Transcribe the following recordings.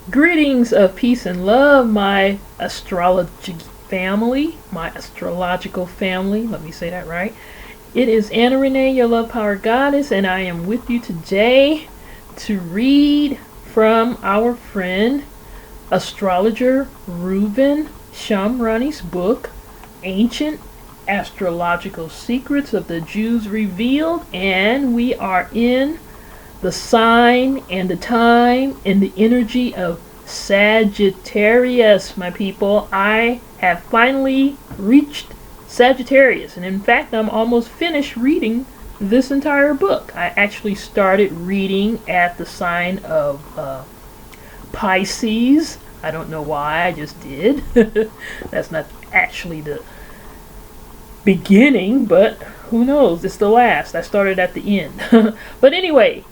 Greetings of peace and love, my astrology family, my astrological family. Let me say that right. It is Anna Renee, your love power goddess, and I am with you today to read from our friend astrologer Reuben Shamrani's book, Ancient Astrological Secrets of the Jews Revealed, and we are in the sign and the time and the energy of Sagittarius, my people. I have finally reached Sagittarius, and in fact I'm almost finished reading this entire book. I actually started reading at the sign of Pisces. I don't know why, I just did. That's not actually the beginning, but who knows, it's the last. I started at the end. But anyway,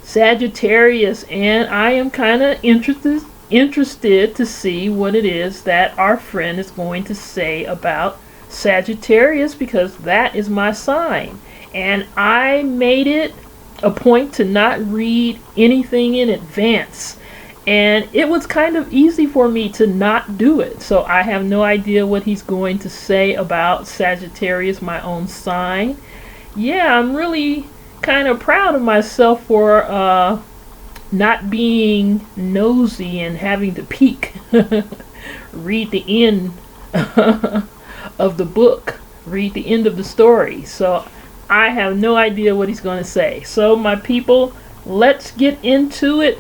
Sagittarius, and I am kind of interested to see what it is that our friend is going to say about Sagittarius, because that is my sign, and I made it a point to not read anything in advance, and it was kind of easy for me to not do it. So I have no idea what he's going to say about Sagittarius, my own sign. Yeah, I'm really kind of proud of myself for not being nosy and having to peek. Read the end of the book, read the end of the story. So I have no idea what he's going to say. So my people, let's get into it.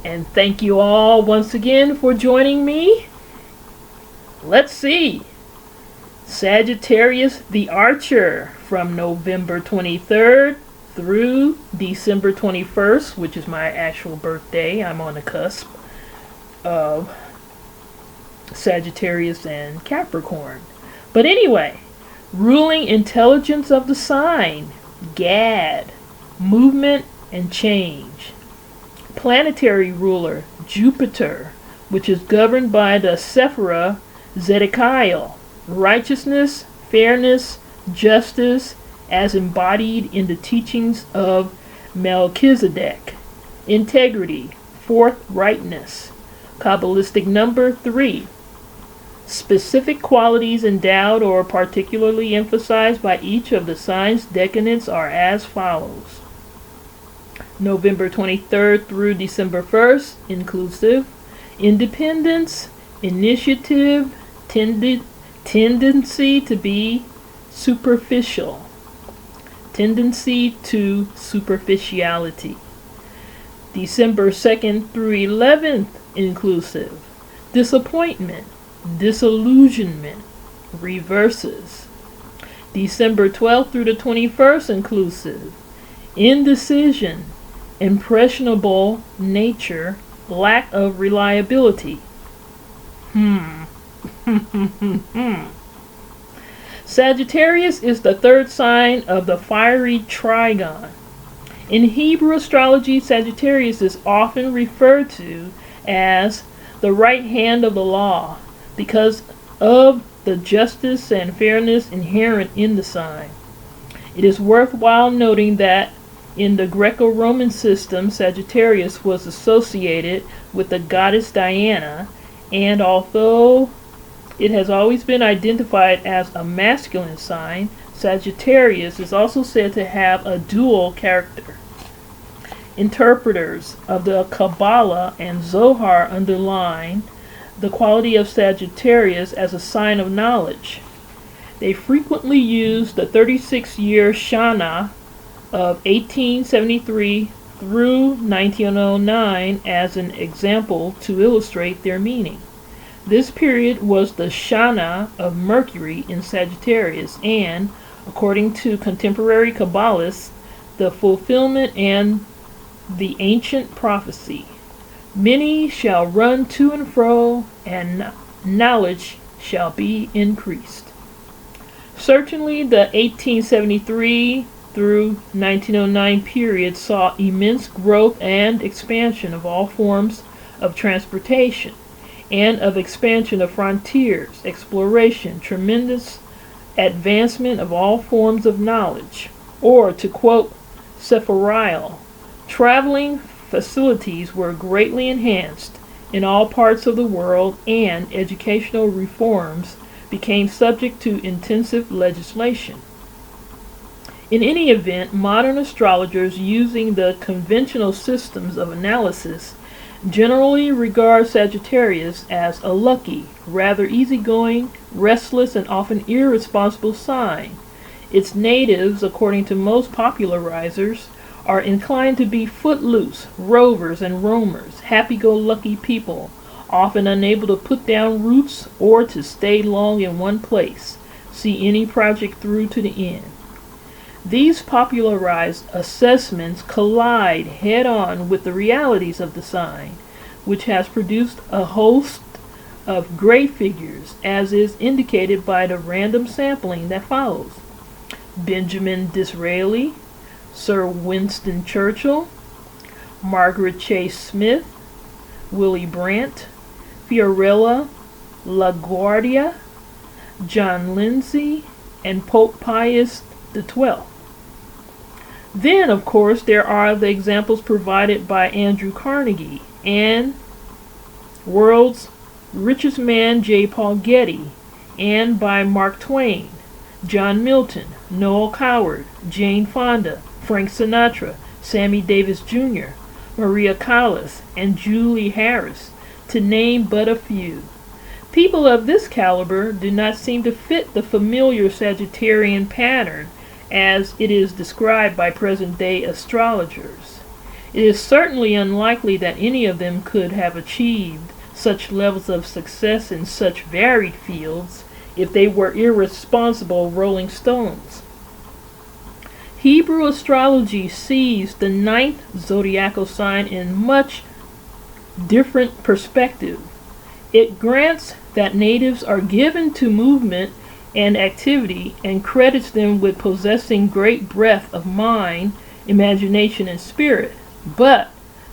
And thank you all once again for joining me. Let's see. Sagittarius the Archer, from November 23rd through December 21st, which is my actual birthday. I'm on the cusp of Sagittarius and Capricorn. But anyway, ruling intelligence of the sign, Gad, movement and change. Planetary ruler, Jupiter, which is governed by the Sephira Zedekiah, righteousness, fairness, justice, as embodied in the teachings of Melchizedek, integrity, forthrightness. Kabbalistic number 3. Specific qualities endowed or particularly emphasized by each of the signs' decadents are as follows. November 23rd through December 1st, inclusive, independence, initiative, tendency to be superficial, tendency to superficiality. December 2nd through 11th, inclusive, disappointment, disillusionment, reverses. December 12th through the 21st, inclusive, indecision, impressionable nature, lack of reliability. Sagittarius is the third sign of the fiery trigon. In Hebrew astrology, Sagittarius is often referred to as the right hand of the law because of the justice and fairness inherent in the sign. It is worthwhile noting that in the Greco-Roman system, Sagittarius was associated with the goddess Diana, and although it has always been identified as a masculine sign, Sagittarius is also said to have a dual character. Interpreters of the Kabbalah and Zohar underline the quality of Sagittarius as a sign of knowledge. They frequently use the 36-year Shana of 1873 through 1909 as an example to illustrate their meaning. This period was the Shana of Mercury in Sagittarius and, according to contemporary Kabbalists, the fulfillment and the ancient prophecy. Many shall run to and fro, and knowledge shall be increased. Certainly the 1873 through 1909 period saw immense growth and expansion of all forms of transportation, and of expansion of frontiers, exploration, tremendous advancement of all forms of knowledge, or to quote Sephiriel, traveling facilities were greatly enhanced in all parts of the world, and educational reforms became subject to intensive legislation. In any event, modern astrologers using the conventional systems of analysis generally regard Sagittarius as a lucky, rather easygoing, restless, and often irresponsible sign. Its natives, according to most popularizers, are inclined to be footloose, rovers and roamers, happy-go-lucky people, often unable to put down roots or to stay long in one place, see any project through to the end. These popularized assessments collide head-on with the realities of the sign, which has produced a host of great figures, as is indicated by the random sampling that follows. Benjamin Disraeli, Sir Winston Churchill, Margaret Chase Smith, Willie Brandt, Fiorella LaGuardia, John Lindsay, and Pope Pius XII. Then, of course, there are the examples provided by Andrew Carnegie and world's richest man J. Paul Getty, and by Mark Twain, John Milton, Noel Coward, Jane Fonda, Frank Sinatra, Sammy Davis Jr., Maria Callas, and Julie Harris, to name but a few. People of this caliber do not seem to fit the familiar Sagittarian pattern as it is described by present-day astrologers. It is certainly unlikely that any of them could have achieved such levels of success in such varied fields if they were irresponsible rolling stones. Hebrew astrology sees the ninth zodiacal sign in much different perspective. It grants that natives are given to movement and activity, and credits them with possessing great breadth of mind, imagination, and spirit. But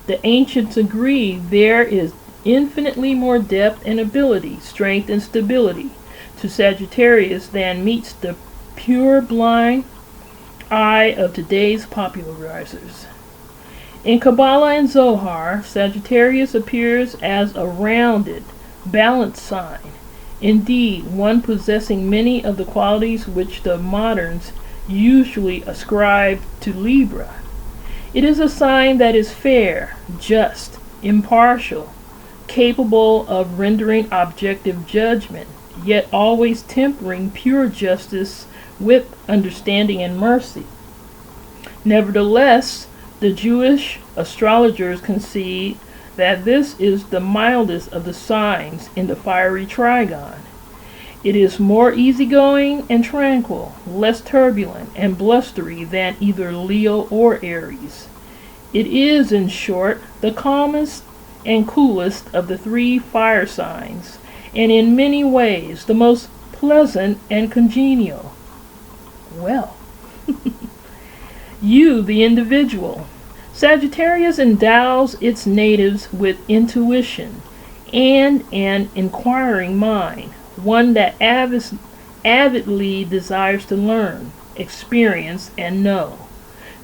the ancients agree there is infinitely more depth and ability, strength and stability to Sagittarius than meets the pure blind eye of today's popularizers. In Kabbalah and Zohar, Sagittarius appears as a rounded, balanced sign. Indeed, one possessing many of the qualities which the moderns usually ascribe to Libra. It is a sign that is fair, just, impartial, capable of rendering objective judgment, yet always tempering pure justice with understanding and mercy. Nevertheless, the Jewish astrologers concede that this is the mildest of the signs in the fiery trigon. It is more easygoing and tranquil, less turbulent and blustery than either Leo or Aries. It is, in short, the calmest and coolest of the three fire signs, and in many ways the most pleasant and congenial. Well, you, the individual. Sagittarius endows its natives with intuition and an inquiring mind, one that avidly desires to learn, experience, and know.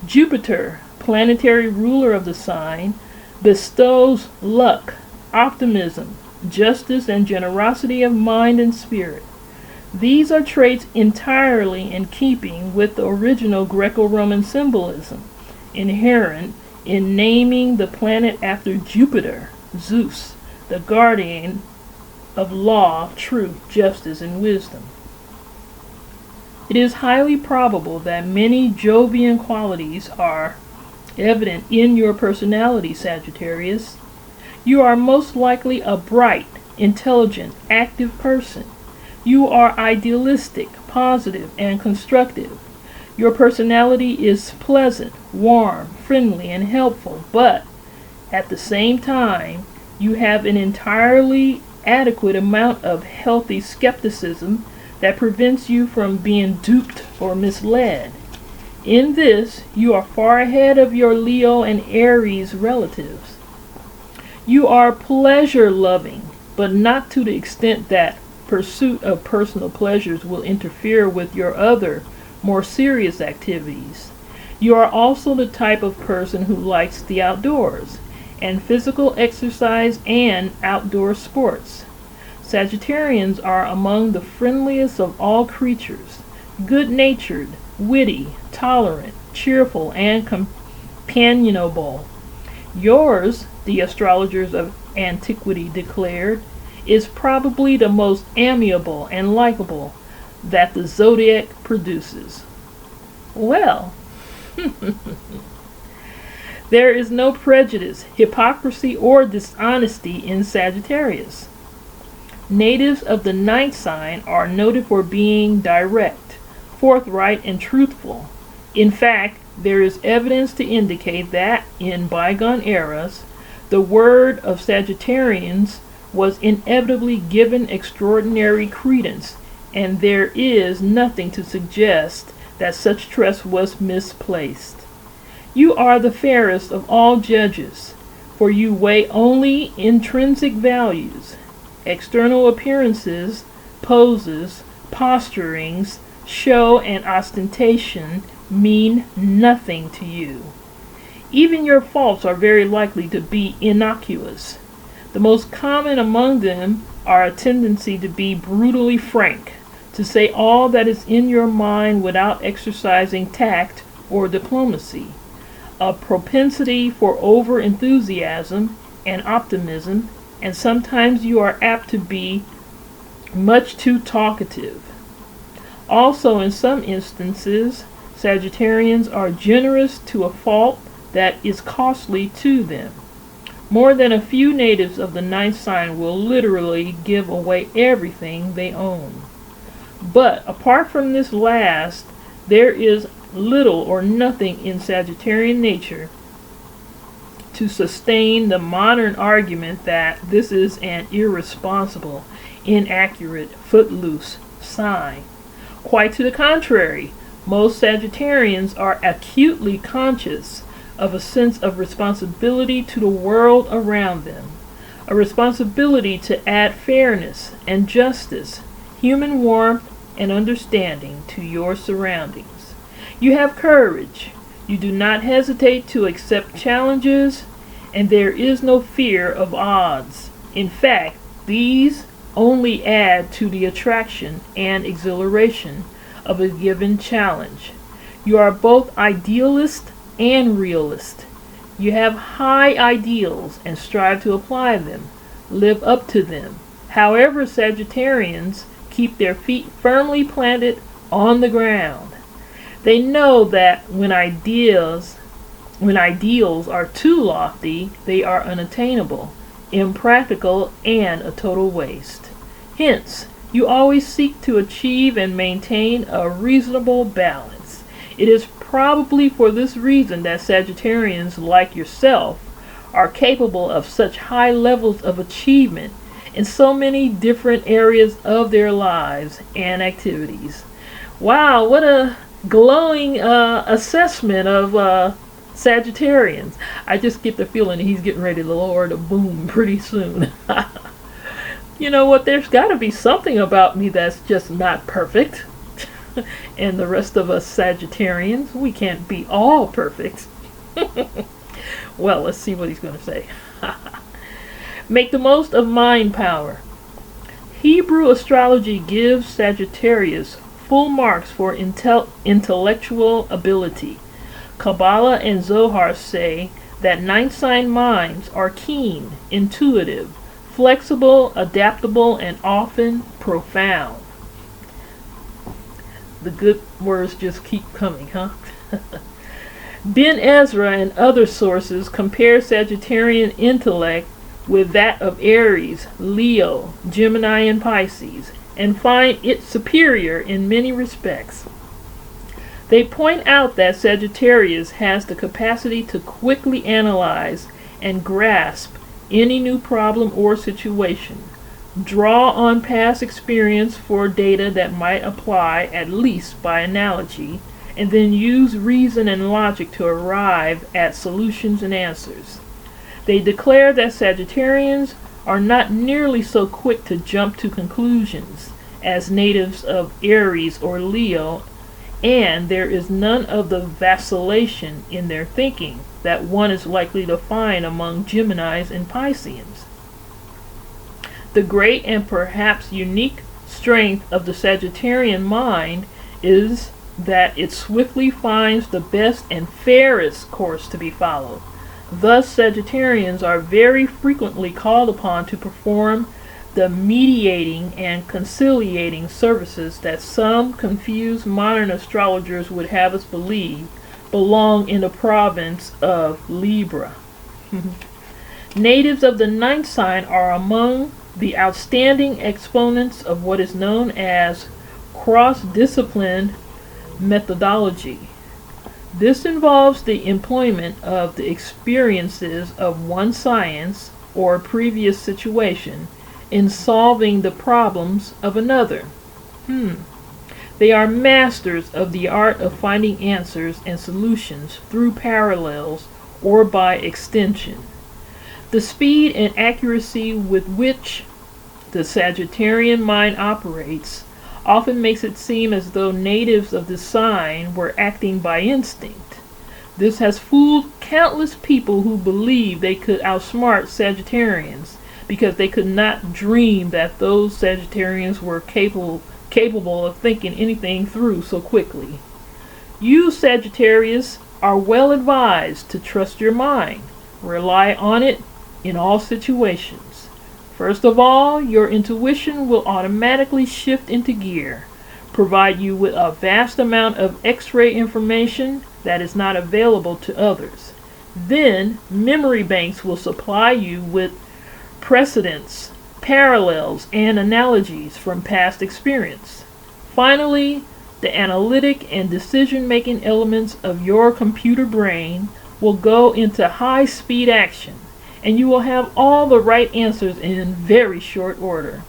Jupiter, planetary ruler of the sign, bestows luck, optimism, justice, and generosity of mind and spirit. These are traits entirely in keeping with the original Greco-Roman symbolism, inherent in naming the planet after Jupiter, Zeus, the guardian of law, truth, justice, and wisdom. It is highly probable that many Jovian qualities are evident in your personality, Sagittarius. You are most likely a bright, intelligent, active person. You are idealistic, positive, and constructive. Your personality is pleasant, warm, friendly, and helpful, but at the same time, you have an entirely adequate amount of healthy skepticism that prevents you from being duped or misled. In this, you are far ahead of your Leo and Aries relatives. You are pleasure-loving, but not to the extent that pursuit of personal pleasures will interfere with your other, more serious activities. You are also the type of person who likes the outdoors and physical exercise and outdoor sports. Sagittarians are among the friendliest of all creatures, good-natured, witty, tolerant, cheerful, and companionable. Yours, the astrologers of antiquity declared, is probably the most amiable and likable that the zodiac produces. Well, there is no prejudice, hypocrisy, or dishonesty in Sagittarius. Natives of the ninth sign are noted for being direct, forthright, and truthful. In fact, there is evidence to indicate that in bygone eras, the word of Sagittarians was inevitably given extraordinary credence, and there is nothing to suggest that such trust was misplaced. You are the fairest of all judges, for you weigh only intrinsic values. External appearances, poses, posturings, show, and ostentation mean nothing to you. Even your faults are very likely to be innocuous. The most common among them are a tendency to be brutally frank, to say all that is in your mind without exercising tact or diplomacy, a propensity for over-enthusiasm and optimism, and sometimes you are apt to be much too talkative. Also, in some instances, Sagittarians are generous to a fault that is costly to them. More than a few natives of the ninth sign will literally give away everything they own. But apart from this last, there is little or nothing in Sagittarian nature to sustain the modern argument that this is an irresponsible, inaccurate, footloose sign. Quite to the contrary, most Sagittarians are acutely conscious of a sense of responsibility to the world around them, a responsibility to add fairness and justice, human warmth and understanding to your surroundings. You have courage. You do not hesitate to accept challenges, and there is no fear of odds. In fact, these only add to the attraction and exhilaration of a given challenge. You are both idealist and realist. You have high ideals and strive to apply them, live up to them. However, Sagittarians keep their feet firmly planted on the ground. They know that when ideals are too lofty, they are unattainable, impractical, and a total waste. Hence, you always seek to achieve and maintain a reasonable balance. It is probably for this reason that Sagittarians, like yourself, are capable of such high levels of achievement in so many different areas of their lives and activities. Wow, what a glowing assessment of Sagittarians. I just get the feeling that he's getting ready to lower the boom pretty soon. You know what? There's got to be something about me that's just not perfect. And the rest of us Sagittarians, we can't be all perfect. Well, let's see what he's going to say. Make the most of mind power. Hebrew astrology gives Sagittarius full marks for intellectual ability. Kabbalah and Zohar say that ninth sign minds are keen, intuitive, flexible, adaptable, and often profound. The good words just keep coming, huh? Ben Ezra and other sources compare Sagittarian intellect with that of Aries, Leo, Gemini, and Pisces, and find it superior in many respects. They point out that Sagittarius has the capacity to quickly analyze and grasp any new problem or situation, draw on past experience for data that might apply at least by analogy, and then use reason and logic to arrive at solutions and answers. They declare that Sagittarians are not nearly so quick to jump to conclusions as natives of Aries or Leo, and there is none of the vacillation in their thinking that one is likely to find among Geminis and Pisceans. The great and perhaps unique strength of the Sagittarian mind is that it swiftly finds the best and fairest course to be followed. Thus, Sagittarians are very frequently called upon to perform the mediating and conciliating services that some confused modern astrologers would have us believe belong in the province of Libra. Natives of the ninth sign are among the outstanding exponents of what is known as cross-discipline methodology. This involves the employment of the experiences of one science or previous situation in solving the problems of another. They are masters of the art of finding answers and solutions through parallels or by extension. The speed and accuracy with which the Sagittarian mind operates often makes it seem as though natives of this sign were acting by instinct. This has fooled countless people who believe they could outsmart Sagittarians because they could not dream that those Sagittarians were capable of thinking anything through so quickly. You, Sagittarius, are well advised to trust your mind. Rely on it in all situations. First of all, your intuition will automatically shift into gear, provide you with a vast amount of X-ray information that is not available to others. Then, memory banks will supply you with precedents, parallels, and analogies from past experience. Finally, the analytic and decision-making elements of your computer brain will go into high-speed action, and you will have all the right answers in very short order.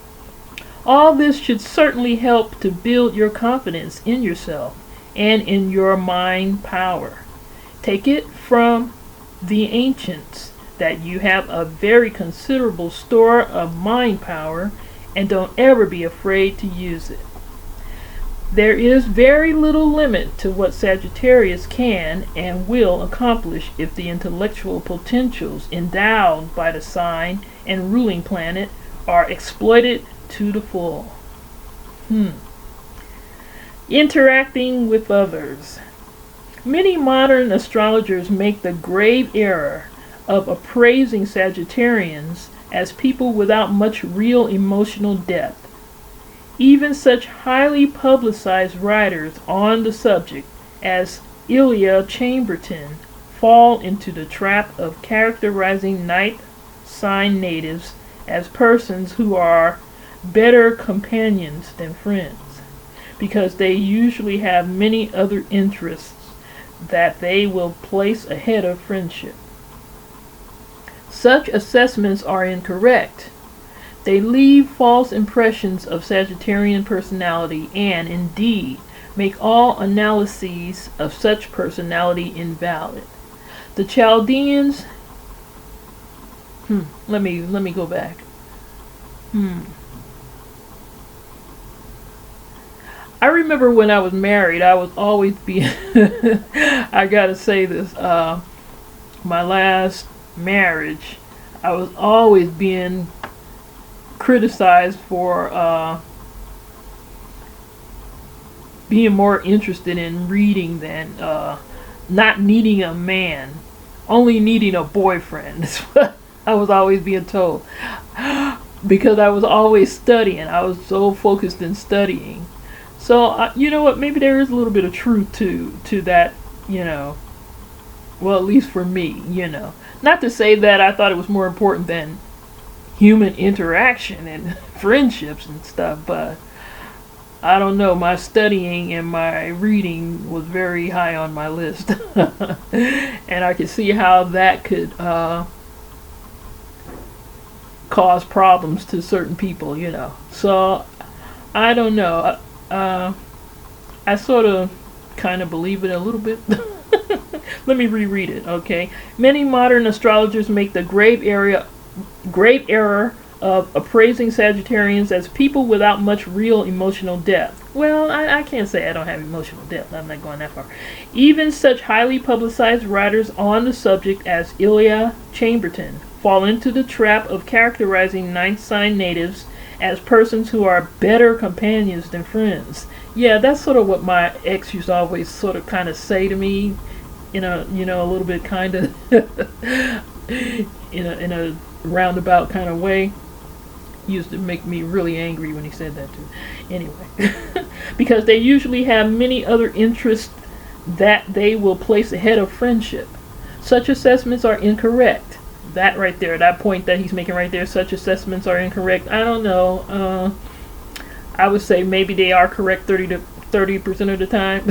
All this should certainly help to build your confidence in yourself and in your mind power. Take it from the ancients that you have a very considerable store of mind power, and don't ever be afraid to use it. There is very little limit to what Sagittarius can and will accomplish if the intellectual potentials endowed by the sign and ruling planet are exploited to the full. Interacting with others. Many modern astrologers make the grave error of appraising Sagittarians as people without much real emotional depth. Even such highly publicized writers on the subject as Ilya Chamberlain fall into the trap of characterizing ninth sign natives as persons who are better companions than friends, because they usually have many other interests that they will place ahead of friendship. Such assessments are incorrect. They leave false impressions of Sagittarian personality and, indeed, make all analyses of such personality invalid. The Chaldeans... Let me go back. I remember when I was married, I was always being... I gotta say this. My last marriage, I was always being criticized for being more interested in reading than not needing a man, only needing a boyfriend. That's what I was always being told, because I was always studying. I was so focused in studying. So you know what, maybe there is a little bit of truth to that, well, at least for me, not to say that I thought it was more important than human interaction and friendships and stuff, but I don't know, my studying and my reading was very high on my list. And I could see how that could cause problems to certain people, So I don't know. I sort of kind of believe it a little bit. Let me reread it, okay? Many modern astrologers make the grave error of appraising Sagittarians as people without much real emotional depth. Well, I can't say I don't have emotional depth. I'm not going that far. Even such highly publicized writers on the subject as Ilya Chamberlain fall into the trap of characterizing ninth sign natives as persons who are better companions than friends. Yeah, that's sort of what my ex used to always sort of kind of say to me, a little bit kind of in a roundabout kind of way. He used to make me really angry when he said that too. Anyway, because they usually have many other interests that they will place ahead of friendship. Such assessments are incorrect. That right there, that point that he's making right there, such assessments are incorrect. I don't know. I would say maybe they are correct 30% of the time.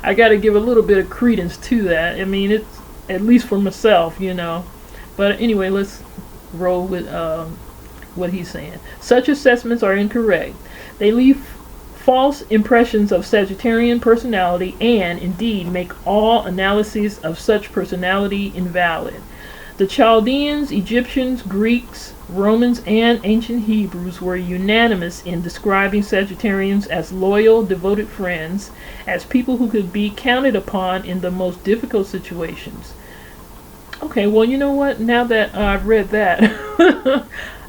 I got to give a little bit of credence to that. I mean, it's at least for myself, But anyway, let's roll with what he's saying. Such assessments are incorrect. They leave false impressions of Sagittarian personality and, indeed, make all analyses of such personality invalid. The Chaldeans, Egyptians, Greeks, Romans, and ancient Hebrews were unanimous in describing Sagittarians as loyal, devoted friends, as people who could be counted upon in the most difficult situations. Okay, well, you know what? Now that I've read that,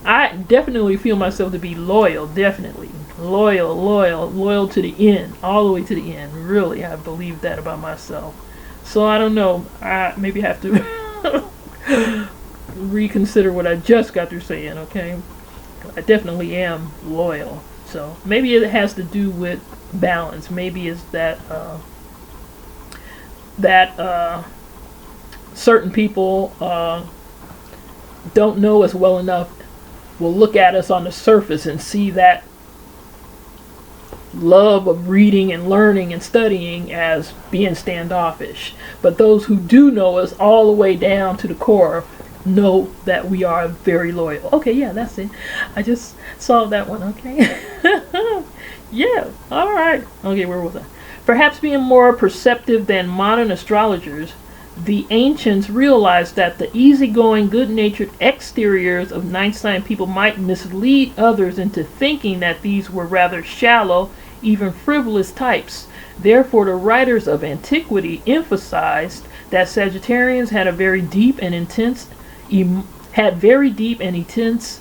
I definitely feel myself to be loyal, definitely. Loyal to the end, all the way to the end. Really, I believe that about myself. So I don't know, I maybe have to reconsider what I just got through saying, okay? I definitely am loyal. So maybe it has to do with balance. Maybe it's that certain people don't know us well enough, will look at us on the surface and see that love of reading and learning and studying as being standoffish. But those who do know us all the way down to the core know that we are very loyal. Okay, yeah, that's it. I just solved that one, okay? Yeah, alright. Okay, where was I? Perhaps being more perceptive than modern astrologers, the ancients realized that the easygoing, good-natured exteriors of ninth sign people might mislead others into thinking that these were rather shallow, even frivolous types. Therefore, the writers of antiquity emphasized that Sagittarians had very deep and intense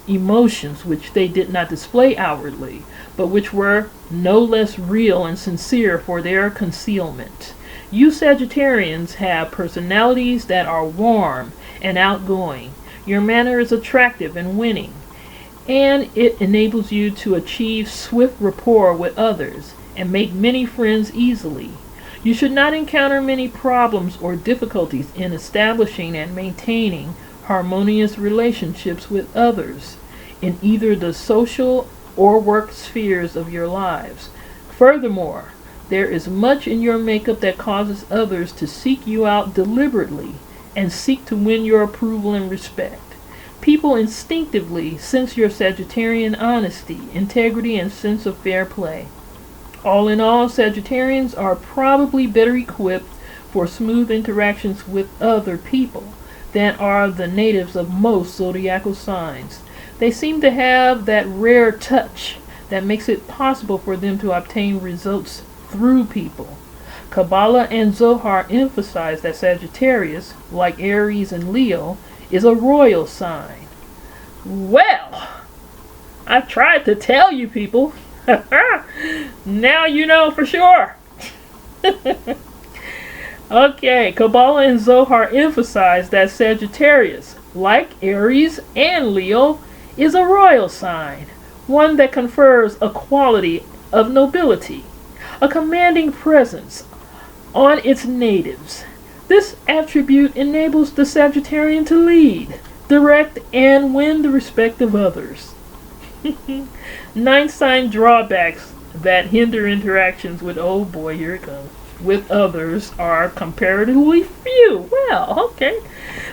emotions which they did not display outwardly, but which were no less real and sincere for their concealment. You Sagittarians have personalities that are warm and outgoing. Your manner is attractive and winning, and it enables you to achieve swift rapport with others and make many friends easily. You should not encounter many problems or difficulties in establishing and maintaining harmonious relationships with others in either the social or work spheres of your lives. Furthermore, there is much in your makeup that causes others to seek you out deliberately and seek to win your approval and respect. People instinctively sense your Sagittarian honesty, integrity, and sense of fair play. All in all, Sagittarians are probably better equipped for smooth interactions with other people than are the natives of most zodiacal signs. They seem to have that rare touch that makes it possible for them to obtain results through people. Kabbalah and Zohar emphasize that Sagittarius, like Aries and Leo, is a royal sign. Well, I tried to tell you people. Now you know for sure. Okay, Kabbalah and Zohar emphasize that Sagittarius, like Aries and Leo, is a royal sign, one that confers a quality of nobility, a commanding presence on its natives. This attribute enables the Sagittarian to lead, direct, and win the respect of others. Ninth sign drawbacks that hinder interactions with, oh boy, here it comes, with others are comparatively few. Well, okay.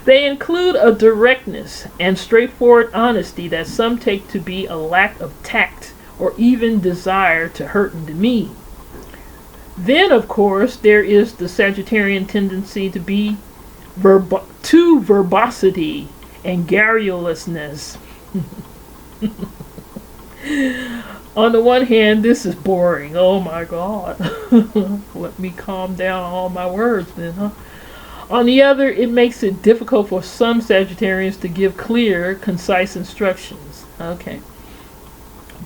They include a directness and straightforward honesty that some take to be a lack of tact or even desire to hurt and demean. Then, of course, there is the Sagittarian tendency to be verbosity and garrulousness. On the one hand, this is boring. Oh my God. Let me calm down all my words then, huh? On the other, it makes it difficult for some Sagittarians to give clear, concise instructions. Okay.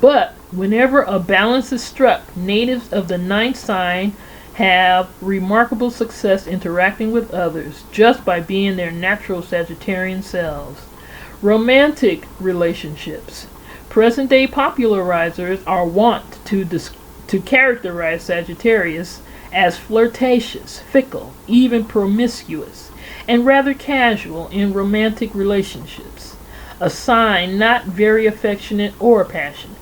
But whenever a balance is struck, natives of the ninth sign have remarkable success interacting with others just by being their natural Sagittarian selves. Romantic relationships. Present-day popularizers are wont to characterize Sagittarius as flirtatious, fickle, even promiscuous, and rather casual in romantic relationships, a sign not very affectionate or passionate.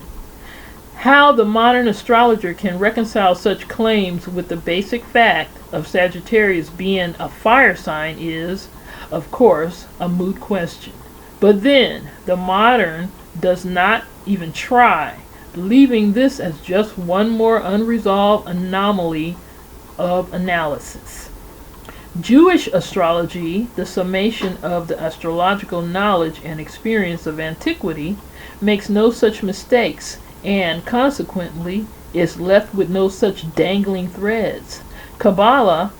How the modern astrologer can reconcile such claims with the basic fact of Sagittarius being a fire sign is, of course, a moot question. But then, the modern does not even try, leaving this as just one more unresolved anomaly of analysis. Jewish astrology, the summation of the astrological knowledge and experience of antiquity, makes no such mistakes and consequently is left with no such dangling threads. Kabbalah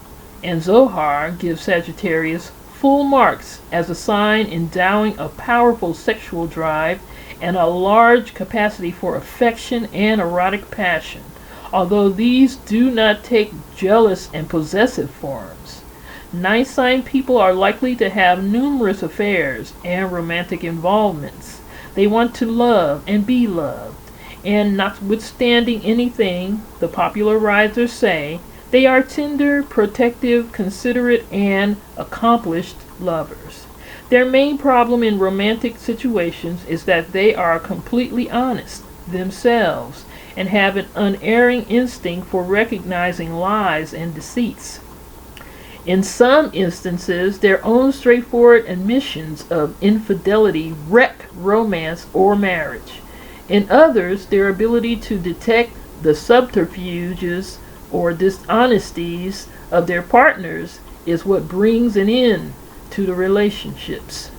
and Zohar give Sagittarius full marks as a sign endowing a powerful sexual drive and a large capacity for affection and erotic passion, although these do not take jealous and possessive forms. Ninth sign people are likely to have numerous affairs and romantic involvements. They want to love and be loved, and notwithstanding anything the popularizers say, they are tender, protective, considerate, and accomplished lovers. Their main problem in romantic situations is that they are completely honest themselves and have an unerring instinct for recognizing lies and deceits. In some instances, their own straightforward admissions of infidelity wreck romance or marriage. In others, their ability to detect the subterfuges or dishonesties of their partners is what brings an end to the relationships.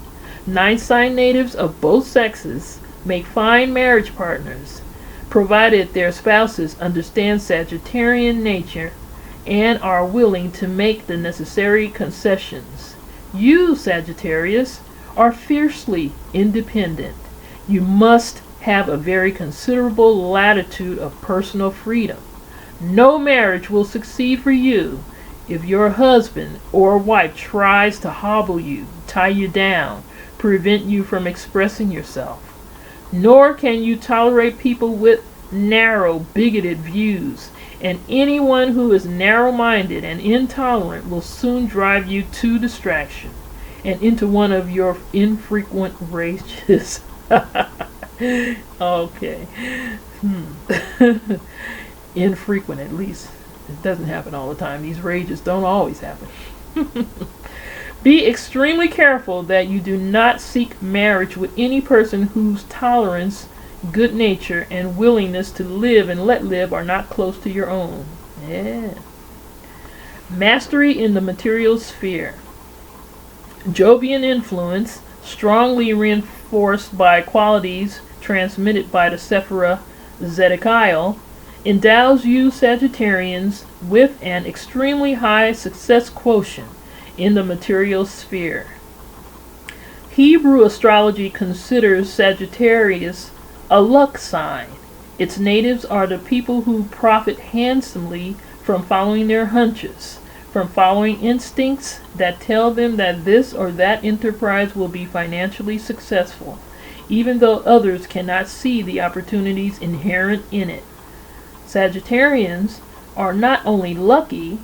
Ninth sign natives of both sexes make fine marriage partners, provided their spouses understand Sagittarian nature and are willing to make the necessary concessions. You, Sagittarius, are fiercely independent. You must have a very considerable latitude of personal freedom. No marriage will succeed for you if your husband or wife tries to hobble you, tie you down, prevent you from expressing yourself. Nor can you tolerate people with narrow, bigoted views, and anyone who is narrow-minded and intolerant will soon drive you to distraction and into one of your infrequent rages. Okay. Infrequent, at least. It doesn't happen all the time. These rages don't always happen. Be extremely careful that you do not seek marriage with any person whose tolerance, good nature, and willingness to live and let live are not close to your own. Yeah. Mastery in the material sphere. Jovian influence, strongly reinforced by qualities transmitted by the Sephira Zedekiah, endows you Sagittarians with an extremely high success quotient in the material sphere. Hebrew astrology considers Sagittarius a luck sign. Its natives are the people who profit handsomely from following their hunches, from following instincts that tell them that this or that enterprise will be financially successful, even though others cannot see the opportunities inherent in it. Sagittarians are not only lucky,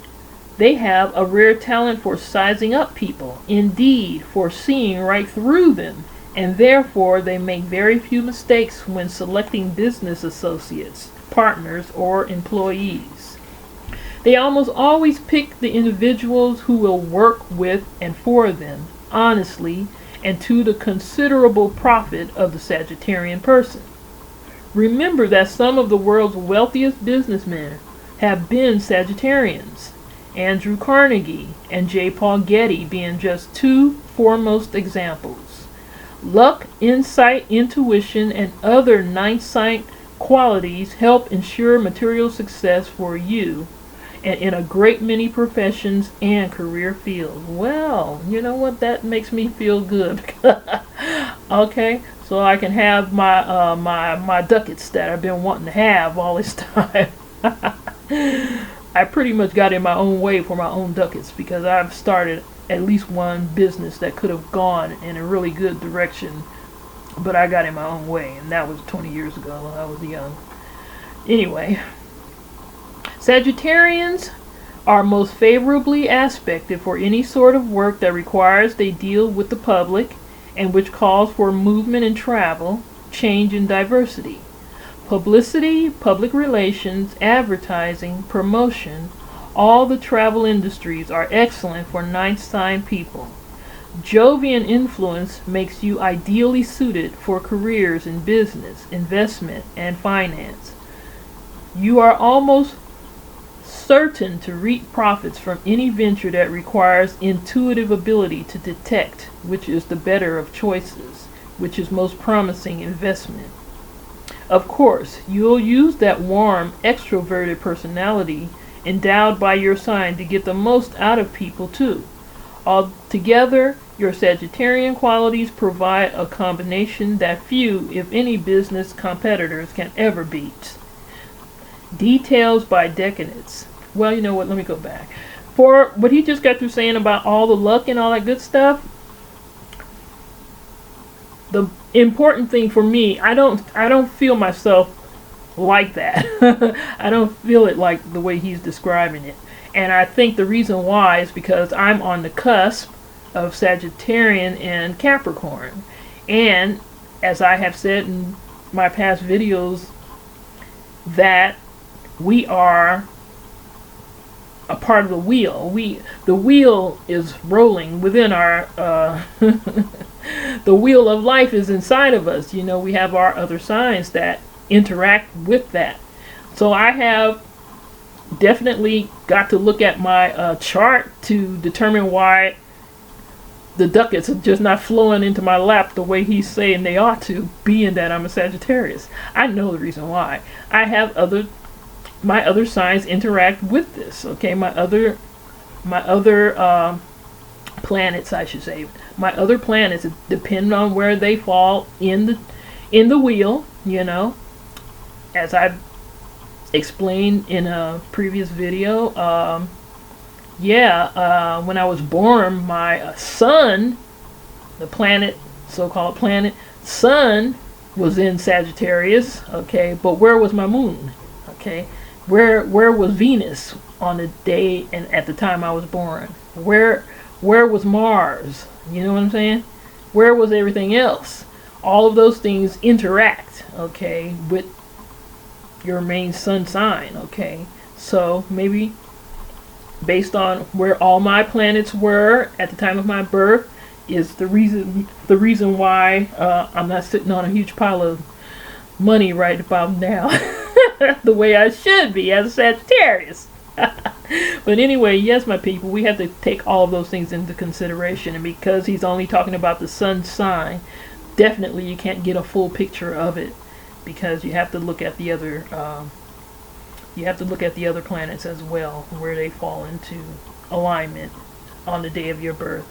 they have a rare talent for sizing up people, indeed, for seeing right through them, and therefore they make very few mistakes when selecting business associates, partners, or employees. They almost always pick the individuals who will work with and for them, honestly, and to the considerable profit of the Sagittarian person. Remember that some of the world's wealthiest businessmen have been Sagittarians, Andrew Carnegie and J. Paul Getty being just two foremost examples. Luck, insight, intuition, and other ninth sign qualities help ensure material success for you and in a great many professions and career fields. Well, you know what? That makes me feel good. Okay, so I can have my ducats that I've been wanting to have all this time. I pretty much got in my own way for my own ducats because I've started at least one business that could have gone in a really good direction, but I got in my own way, and that was 20 years ago when I was young. Anyway, Sagittarians are most favorably aspected for any sort of work that requires they deal with the public and which calls for movement and travel, change and diversity. Publicity, public relations, advertising, promotion, all the travel industries are excellent for ninth sign people. Jovian influence makes you ideally suited for careers in business, investment, and finance. You are almost certain to reap profits from any venture that requires intuitive ability to detect which is the better of choices, which is most promising investment. Of course, you'll use that warm, extroverted personality endowed by your sign to get the most out of people too. Altogether, your Sagittarian qualities provide a combination that few, if any, business competitors can ever beat. Details by decanates. Well, you know what? Let me go back. For what he just got through saying about all the luck and all that good stuff, the important thing for me, I don't feel myself like that. I don't feel it like the way he's describing it. And I think the reason why is because I'm on the cusp of Sagittarian and Capricorn. And as I have said in my past videos, that we are a part of the wheel. The wheel is rolling within our the wheel of life is inside of us. You know, we have our other signs that interact with that. So I have definitely got to look at my chart to determine why the ducats are just not flowing into my lap the way he's saying they ought to, being that I'm a Sagittarius. I know the reason why. I have my other signs interact with this. Okay, my other planets, I should say. My other planets depend on where they fall in the wheel. You know, as I've explained in a previous video. When I was born, my sun, the planet, so-called planet, sun was in Sagittarius. Okay, but where was my moon? Okay, where was Venus on the day and at the time I was born? Where was Mars? You know what I'm saying? Where was everything else? All of those things interact, okay, with your main sun sign. Okay, so maybe based on where all my planets were at the time of my birth is the reason why I'm not sitting on a huge pile of money right about now the way I should be as a Sagittarius. But anyway, yes, my people, we have to take all of those things into consideration, and because he's only talking about the sun sign, definitely you can't get a full picture of it, because you have to look at the other planets as well, where they fall into alignment on the day of your birth.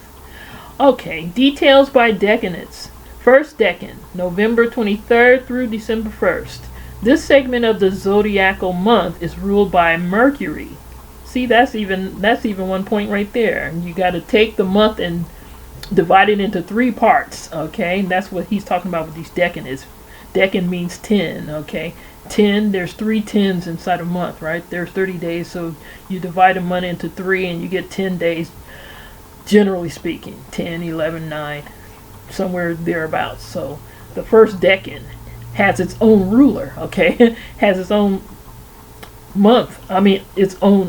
Okay, details by decanates. First decan, November 23rd through December 1st. This segment of the zodiacal month is ruled by Mercury. See, that's even one point right there. You got to take the month and divide it into 3 parts. Okay, and that's what he's talking about with these decanates. Decan means 10. Okay, 10. There's 3 tens inside a month, right? There's 30 days, so you divide a month into 3, and you get 10 days. Generally speaking, 10, 11, 9, somewhere thereabouts. So the first decan has its own ruler. Okay, has its own month. I mean, its own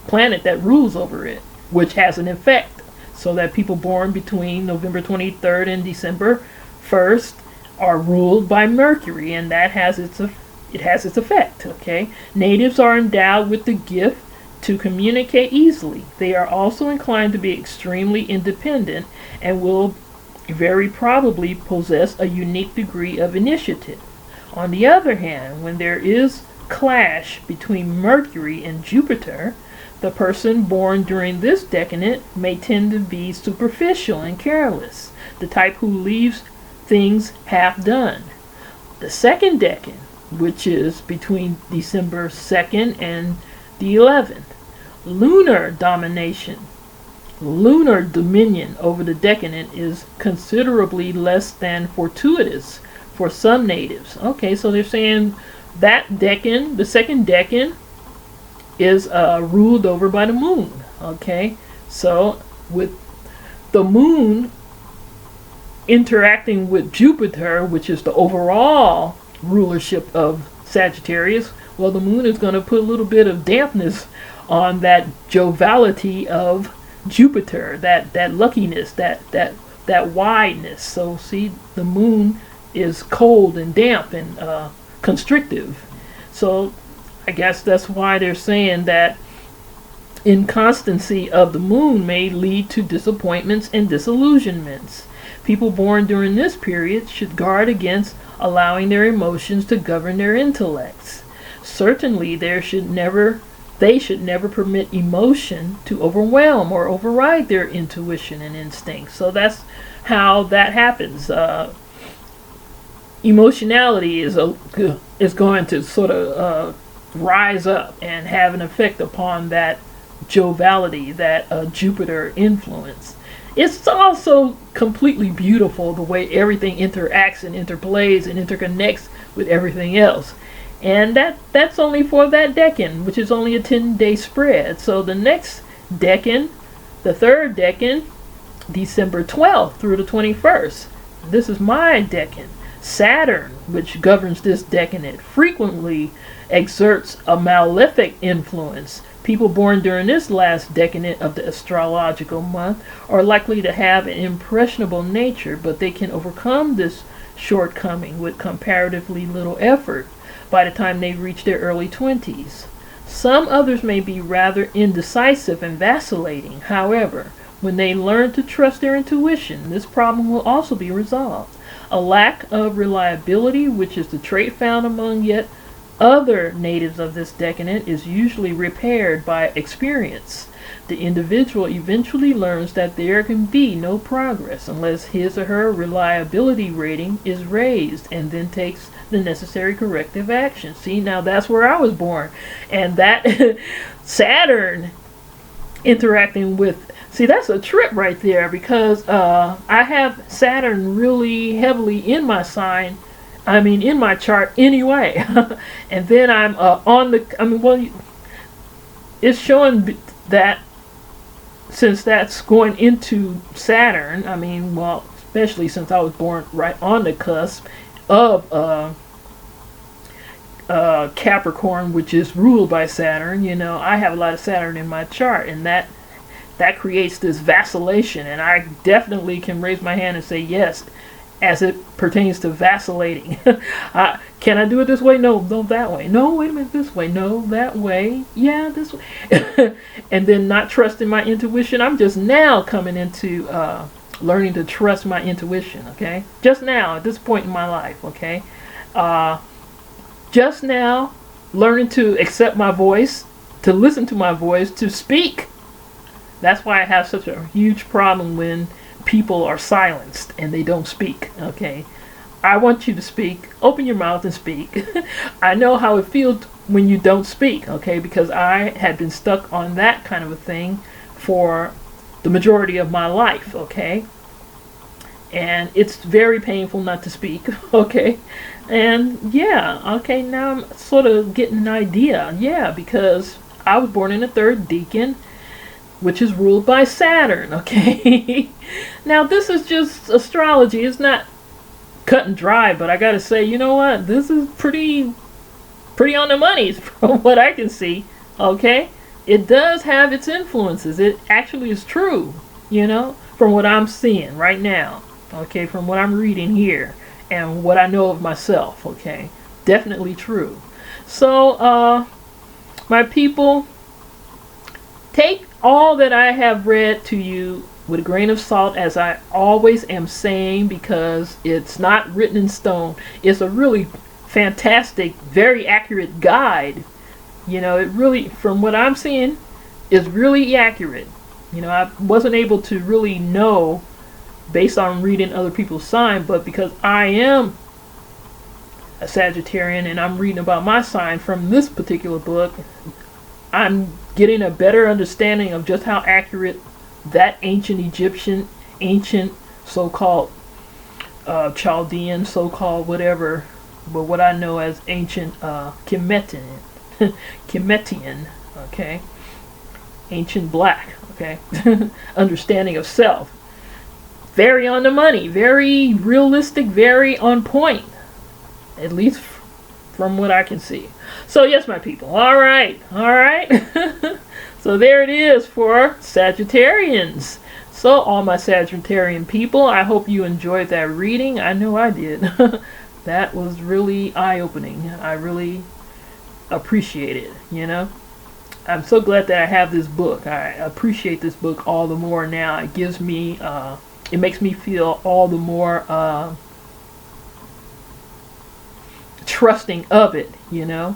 planet that rules over it, which has an effect. So that people born between November 23rd and December 1st are ruled by Mercury, and that has its effect. Okay, natives are endowed with the gift to communicate easily. They are also inclined to be extremely independent and will very probably possess a unique degree of initiative. On the other hand, when there is clash between Mercury and Jupiter, the person born during this decan may tend to be superficial and careless, the type who leaves things half done. The second decan, which is between December 2nd and the 11th, lunar domination, lunar dominion over the decan is considerably less than fortuitous for some natives. Okay, so they're saying that decan, the second decan, is ruled over by the moon. Okay, so with the moon interacting with Jupiter, which is the overall rulership of Sagittarius, well, the moon is going to put a little bit of dampness on that joviality of Jupiter, that luckiness, that wideness. So see, the moon is cold and damp and constrictive. So I guess that's why they're saying that inconstancy of the moon may lead to disappointments and disillusionments. People born during this period should guard against allowing their emotions to govern their intellects. Certainly, they should never permit emotion to overwhelm or override their intuition and instinct. So that's how that happens. Emotionality is going to sort of rise up and have an effect upon that joviality, that Jupiter influence. It's also completely beautiful the way everything interacts and interplays and interconnects with everything else. And that's only for that decan, which is only a 10-day spread. So the next decan, the third decan, December 12th through the 21st. This is my decan. Saturn, which governs this decan, frequently exerts a malefic influence. People born during this last decan of the astrological month are likely to have an impressionable nature, but they can overcome this shortcoming with comparatively little effort by the time they reach their early 20s. Some others may be rather indecisive and vacillating. However, when they learn to trust their intuition, this problem will also be resolved. A lack of reliability, which is the trait found among yet other natives of this decan, is usually repaired by experience. The individual eventually learns that there can be no progress unless his or her reliability rating is raised, and then takes the necessary corrective action. See, now that's where I was born. And that Saturn interacting with, see, that's a trip right there, because I have Saturn really heavily in my sign, in my chart anyway. And then I'm on the, it's showing that since that's going into Saturn, especially since I was born right on the cusp of Capricorn, which is ruled by Saturn, I have a lot of Saturn in my chart, and that creates this vacillation, and I definitely can raise my hand and say yes, as it pertains to vacillating. Can I do it this way? No, that way. No, wait a minute, this way. No, that way. Yeah, this way. And then not trusting my intuition. I'm just now coming into learning to trust my intuition, okay? Just now, at this point in my life, okay? Just now, learning to accept my voice, to listen to my voice, to speak. That's why I have such a huge problem when people are silenced and they don't speak, okay? I want you to speak. Open your mouth and speak. I know how it feels when you don't speak, okay? Because I had been stuck on that kind of a thing for the majority of my life, okay? And it's very painful not to speak, okay? And yeah, okay, now I'm sort of getting an idea. Yeah, because I was born in the third decan, which is ruled by Saturn, okay? Now, this is just astrology. It's not cut and dry, but I gotta say, you know what? This is pretty on the money from what I can see, okay? It does have its influences. It actually is true, from what I'm seeing right now, okay? From what I'm reading here and what I know of myself, okay? Definitely true. So, my people, take all that I have read to you with a grain of salt, as I always am saying, because it's not written in stone. It's a really fantastic, very accurate guide. You know, it really, from what I'm seeing, is really accurate. You know, I wasn't able to really know based on reading other people's sign, but because I am a Sagittarian and I'm reading about my sign from this particular book, I'm getting a better understanding of just how accurate that ancient Egyptian, ancient so-called Chaldean, so-called whatever, but what I know as ancient Kemetian, Kemetian, okay, ancient black, okay, understanding of self. Very on the money, very realistic, very on point, at least from what I can see. So yes, my people, all right. So there it is for Sagittarians. So all my Sagittarian people, I hope you enjoyed that reading. I know I did. That was really eye-opening. I really appreciate it, you know. I'm so glad that I have this book. I appreciate this book all the more now. It gives me, it makes me feel all the more trusting of it, you know.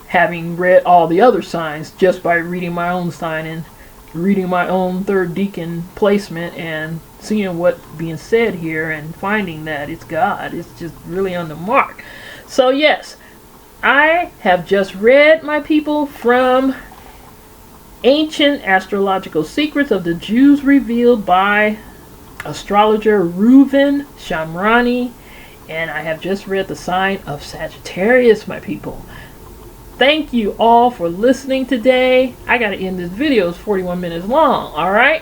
Having read all the other signs just by reading my own sign and reading my own third deacon placement and seeing what's being said here and finding that it's God. It's just really on the mark. So yes, I have just read, my people, from Ancient Astrological Secrets of the Jews Revealed by astrologer Reuven Shamrani, and I have just read the sign of Sagittarius, my people. Thank you all for listening today. I gotta end this video. It's 41 minutes long. Alright?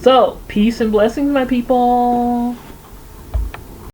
So, peace and blessings, my people.